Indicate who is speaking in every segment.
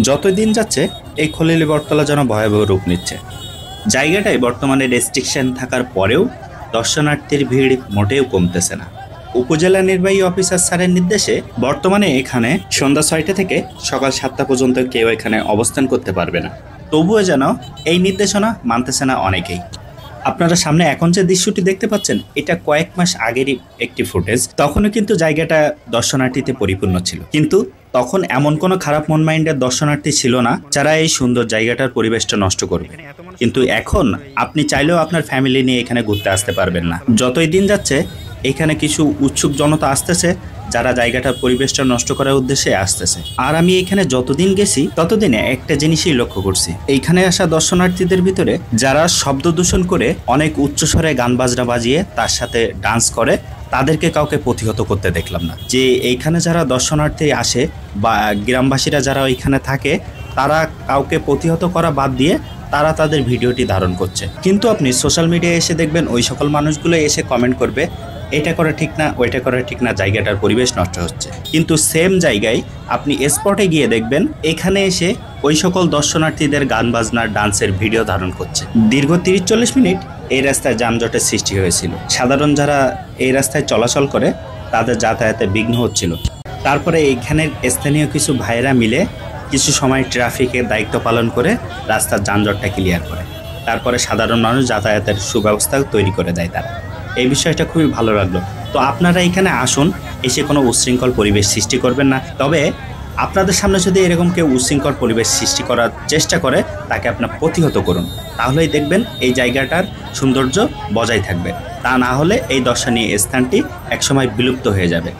Speaker 1: যতই দিন যাচ্ছে এই খলিল বটতলা যেন ভয়াবহ রূপ নিচ্ছে। জায়গাটায় বর্তমানে রেস্ট্রিকশন থাকার পরেও দর্শনার্থীর ভিড় মোটেও কমতেছে না। উপজেলা নির্বাহী অফিসার স্যারের নির্দেশে বর্তমানে এখানে সন্ধ্যা ৬টা থেকে সকাল ৭টা পর্যন্ত কেউ এখানে অবস্থান করতে পারবে না। তবুও যেন এই নির্দেশনা মানতেছে না অনেকেই। আপনারা সামনে এখন যে দৃশ্যটি দেখতে পাচ্ছেন এটা কয়েক মাস আগেরই একটি ফুটেজ। তখনও কিন্তু জায়গাটা দর্শনার্থীতে পরিপূর্ণ ছিল, কিন্তু তখন এমন কোনো খারাপ মন মাইন্ডের দর্শনার্থী ছিল না যারা এই সুন্দর জায়গাটার পরিবেশটা নষ্ট করবে। কিন্তু এখন আপনি চাইলেও আপনার ফ্যামিলি নিয়ে এখানে ঘুরতে আসতে পারবেন না। যতই দিন যাচ্ছে এখানে কিছু উৎসুক জনতা আসতেছে যারা জায়গাটার পরিবেশটা নষ্ট করার উদ্দেশ্যে আসতেছে। আর আমি এখানে যতদিন গেছি ততদিনে একটা জিনিসই লক্ষ্য করছি, এইখানে আসা দর্শনার্থীদের ভিতরে যারা শব্দ দূষণ করে অনেক উচ্চস্বরে গান বাজনা বাজিয়ে তার সাথে ডান্স করে তাদেরকে কাউকে প্রতিহত করতে দেখলাম না। যে এইখানে যারা দর্শনার্থী আসে বা গ্রামবাসীরা যারা ওইখানে থাকে তারা কাউকে প্রতিহত করা বাদ দিয়ে তারা তাদের ভিডিওটি ধারণ করছে। কিন্তু আপনি সোশ্যাল মিডিয়ায় এসে দেখবেন ওই সকল মানুষগুলো এসে কমেন্ট করবে এটা করা ঠিক না, ওইটা করা ঠিক না, জায়গাটার পরিবেশ নষ্ট হচ্ছে। কিন্তু সেম জায়গায় আপনি স্পটে গিয়ে দেখবেন এখানে এসে ওই সকল দর্শনার্থীদের গান বাজনার ডান্সের ভিডিও ধারণ করছে। দীর্ঘ ৩০-৪০ মিনিট এই রাস্তায় যানজটের সৃষ্টি হয়েছিল। সাধারণ যারা এই রাস্তায় চলাচল করে তাদের যাতায়াতে বিঘ্ন হচ্ছিল। তারপরে এইখানের স্থানীয় কিছু ভাইরা মিলে কিছু সময় ট্রাফিকের দায়িত্ব পালন করে রাস্তার যানজটটা ক্লিয়ার করে, তারপরে সাধারণ মানুষ যাতায়াতের সুব্যবস্থা তৈরি করে দেয় তারা। এই বিষয়টা খুবই ভালো লাগলো। তো আপনারা এখানে আসুন, এসে কোনো উচ্ছৃঙ্খল পরিবেশ সৃষ্টি করবেন না। তবে আপনাদের সামনে যদি এরকম কেউ উচ্ছৃঙ্খল পরিবেশ সৃষ্টি করার চেষ্টা করে তাকে আপনার প্রতিহত করুন, তাহলেই দেখবেন এই জায়গাটার সৌন্দর্য বজায় থাকবে। তা না হলে এই দর্শনীয় স্থানটি একসময় বিলুপ্ত হয়ে যাবে।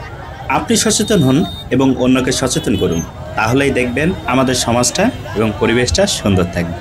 Speaker 1: আপনি সচেতন হন এবং অন্যকে সচেতন করুন, তাহলেই দেখবেন আমাদের সমাজটা এবং পরিবেশটা সুন্দর থাকবে।